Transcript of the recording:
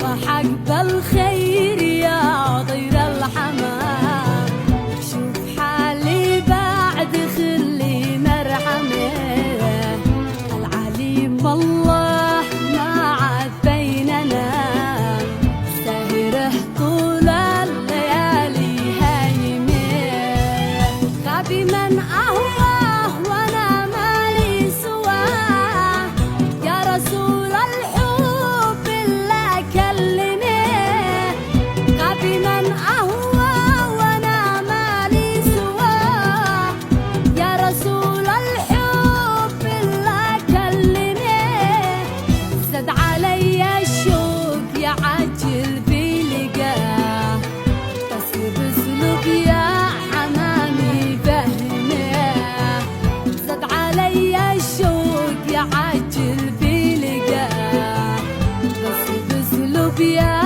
صباحك بالخير يا طير الحمام، شوف حالي بعد خلي مرحمه، العليم الله ما عاد بيننا، سهره طول الليالي هايمه، غبي من أهواه وانا مالي سواه، يا رسول الحب اللي كلمه، غبي من أهواه وانا مالي سواه، يا رسول الحب اللي كلمه، زاد علي الشوق يعجل بلقاه، بس بسلوك يا حمامي فهمه، زاد علي الشوق يعجل بلقاه، بس بسلوك يا